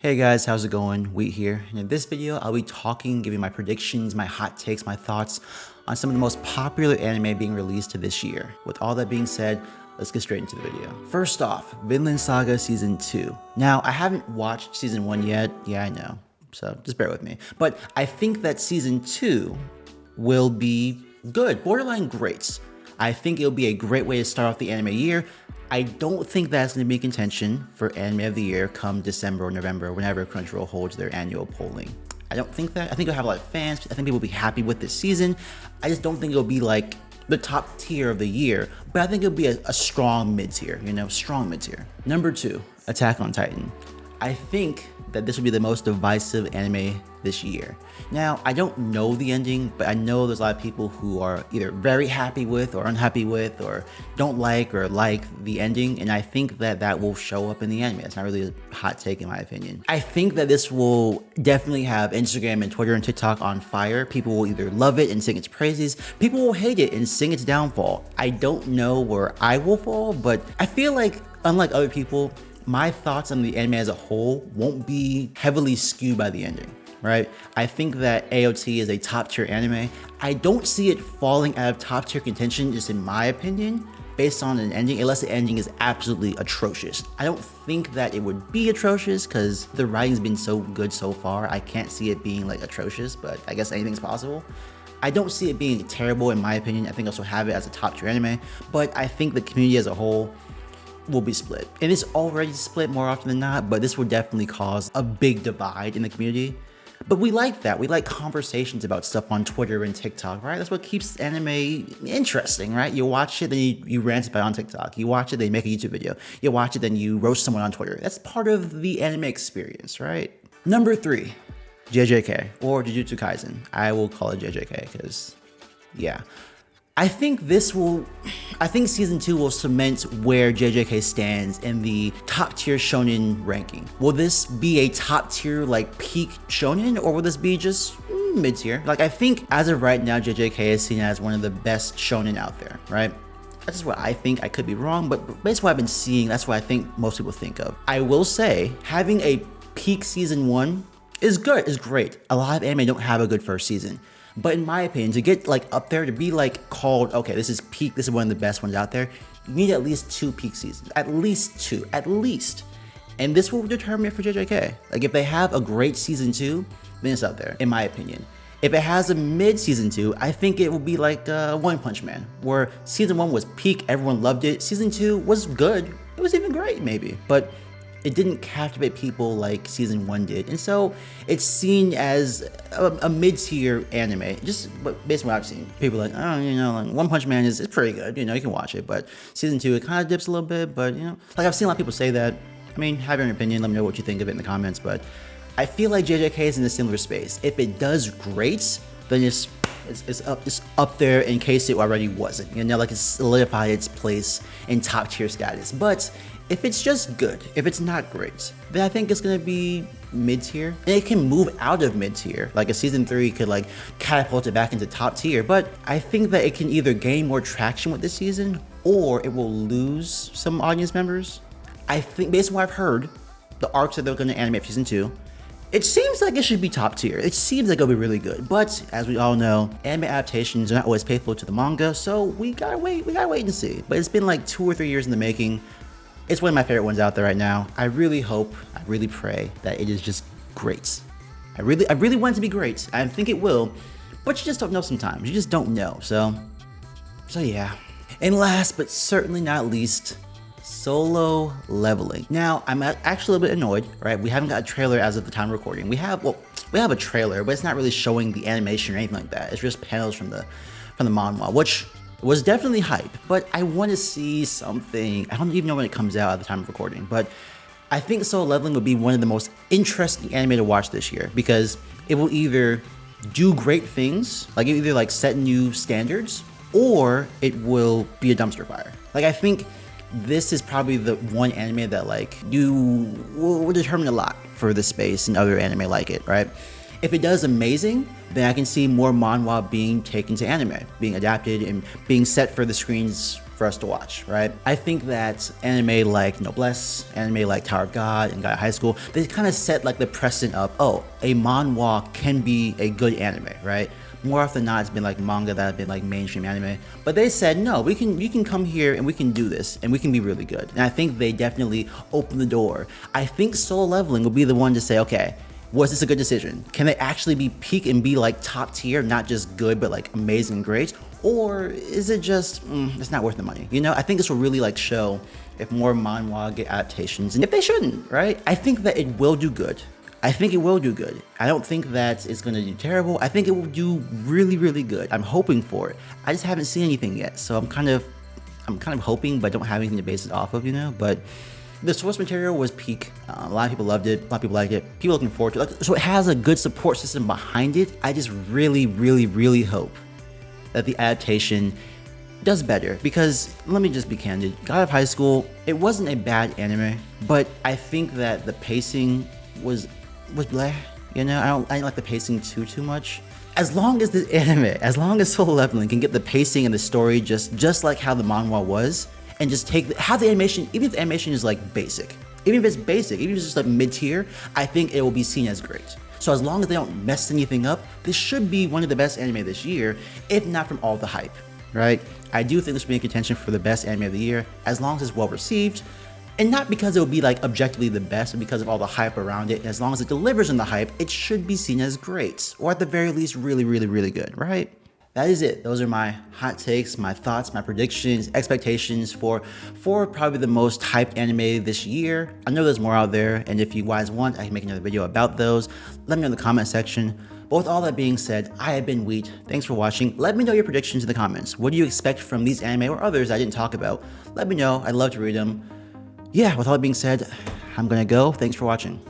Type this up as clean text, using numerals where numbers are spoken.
Hey guys, how's it going? Wheat here. And in this video, I'll be giving my predictions, my hot takes, my thoughts on some of the most popular anime being released this year. With all that being said, let's get straight into the video. First off, Vinland Saga Season 2. Now, I haven't watched Season 1 yet. Yeah, I know. So just bear with me. But I think that Season 2 will be good, borderline great. I think it'll be a great way to start off the anime year. I don't think that's going to be in contention for Anime of the Year come December or November, whenever Crunchyroll holds their annual polling. I don't think that. I think it'll have a lot of fans. I think people will be happy with this season. I just don't think it'll be like the top tier of the year, but I think it'll be a strong mid tier, strong mid tier. Number 2, Attack on Titan. I think that this will be the most divisive anime this year. Now, I don't know the ending, but I know there's a lot of people who are either very happy with or unhappy with or don't like or like the ending, and I think that that will show up in the anime. It's not really a hot take in my opinion. I think that this will definitely have Instagram and Twitter and TikTok on fire. People will either love it and sing its praises, people will hate it and sing its downfall. I don't know where I will fall, but I feel like, unlike other people, my thoughts on the anime as a whole won't be heavily skewed by the ending, right? I think that AOT is a top tier anime. I don't see it falling out of top tier contention, just in my opinion, based on an ending, unless the ending is absolutely atrocious. I don't think that it would be atrocious because the writing's been so good so far. I can't see it being like atrocious, but I guess anything's possible. I don't see it being terrible in my opinion. I think I also have it as a top tier anime, but I think the community as a whole will be split. And it's already split more often than not, but this will definitely cause a big divide in the community. But we like that. We like conversations about stuff on Twitter and TikTok, right? That's what keeps anime interesting, right? You watch it, then you rant about it on TikTok. You watch it, then you make a YouTube video. You watch it, then you roast someone on Twitter. That's part of the anime experience, right? Number 3, JJK, or Jujutsu Kaisen. I will call it JJK because, yeah. I think season 2 will cement where JJK stands in the top tier shonen ranking. Will this be a top tier, like peak shonen, or will this be just mid tier? Like, I think as of right now, JJK is seen as one of the best shonen out there, right? That's just what I think. I could be wrong, but based on what I've been seeing, that's what I think most people think of. I will say, having a peak season 1 is good, is great. A lot of anime don't have a good first season. But in my opinion, to get like up there, to be like called, okay, this is peak, this is one of the best ones out there, you need at least 2 peak seasons. At least 2, at least. And this will determine it for JJK. Like, if they have a great season 2, then it's up there, in my opinion. If it has a mid season 2, I think it will be like One Punch Man, where season 1 was peak, everyone loved it. Season 2 was good. It was even great, maybe. But it didn't captivate people like season 1 did, and so it's seen as a mid-tier anime. Just based on what I've seen, people are like, oh, like One Punch Man is pretty good. You can watch it, but season 2 it kind of dips a little bit. But like I've seen a lot of people say that. I mean, have your opinion. Let me know what you think of it in the comments. But I feel like JJK is in a similar space. If it does great, then it's up there in case it already wasn't. Like it's solidified its place in top tier status. But if it's just good, if it's not great, then I think it's gonna be mid-tier. And it can move out of mid-tier. Like a season 3 could like catapult it back into top tier. But I think that it can either gain more traction with this season or it will lose some audience members. I think based on what I've heard, the arcs that they're gonna animate for season 2, it seems like it should be top tier. It seems like it'll be really good. But as we all know, anime adaptations are not always faithful to the manga, so we gotta wait and see. But it's been like 2 or 3 years in the making. It's one of my favorite ones out there right now. I really hope, I really pray that it is just great. I really want it to be great. I think it will, but you just don't know sometimes. You just don't know. So yeah. And last but certainly not least, Solo Leveling. Now, I'm actually a little bit annoyed, right? We haven't got a trailer as of the time of recording. We have a trailer, but it's not really showing the animation or anything like that. It's just panels from the manhwa, which was definitely hype, but I want to see something. I don't even know when it comes out at the time of recording, but I think Solo Leveling will be one of the most interesting anime to watch this year because it will either do great things, like either like set new standards, or it will be a dumpster fire. Like, I think this is probably the one anime that like you will determine a lot for the space and other anime like it, right? If it does amazing, then I can see more manhwa being taken to anime, being adapted and being set for the screens for us to watch, right? I think that anime like Noblesse, anime like Tower of God and Gaia High School, they kind of set like the precedent of, oh, a manhwa can be a good anime, right? More often than not, it's been like manga that have been like mainstream anime. But they said, no, you can come here and we can do this and we can be really good. And I think they definitely opened the door. I think Solo Leveling will be the one to say, okay, was this a good decision? Can they actually be peak and be like top tier, not just good, but like amazing and great? Or is it just, it's not worth the money? You know, I think this will really like show if more manhwa get adaptations and if they shouldn't, right? I think that it will do good. I think it will do good. I don't think that it's gonna do terrible. I think it will do really, really good. I'm hoping for it. I just haven't seen anything yet. So I'm kind of hoping, but don't have anything to base it off of, you know? But the source material was peak. A lot of people loved it. A lot of people liked it. People looking forward to it. So it has a good support system behind it. I just really, really, really hope that the adaptation does better, because let me just be candid. God of High School, it wasn't a bad anime, but I think that the pacing was bleh. You know, I didn't like the pacing too much. As long as the anime, as long as Solo Leveling can get the pacing and the story just like how the manhwa was, and just have the animation, even if the animation is like basic, even if it's basic, even if it's just like mid-tier, I think it will be seen as great. So as long as they don't mess anything up, this should be one of the best anime this year, if not from all the hype, right? I do think this will be in contention for the best anime of the year, as long as it's well received, and not because it will be like objectively the best, but because of all the hype around it. And as long as it delivers on the hype, it should be seen as great, or at the very least, really, really, really good, right? That is it. Those are my hot takes, my thoughts, my predictions, expectations for probably the most hyped anime this year. I know there's more out there, and if you guys want, I can make another video about those. Let me know in the comment section. But with all that being said, I have been Wheat. Thanks for watching. Let me know your predictions in the comments. What do you expect from these anime or others I didn't talk about? Let me know. I'd love to read them. Yeah, with all that being said, I'm gonna go. Thanks for watching.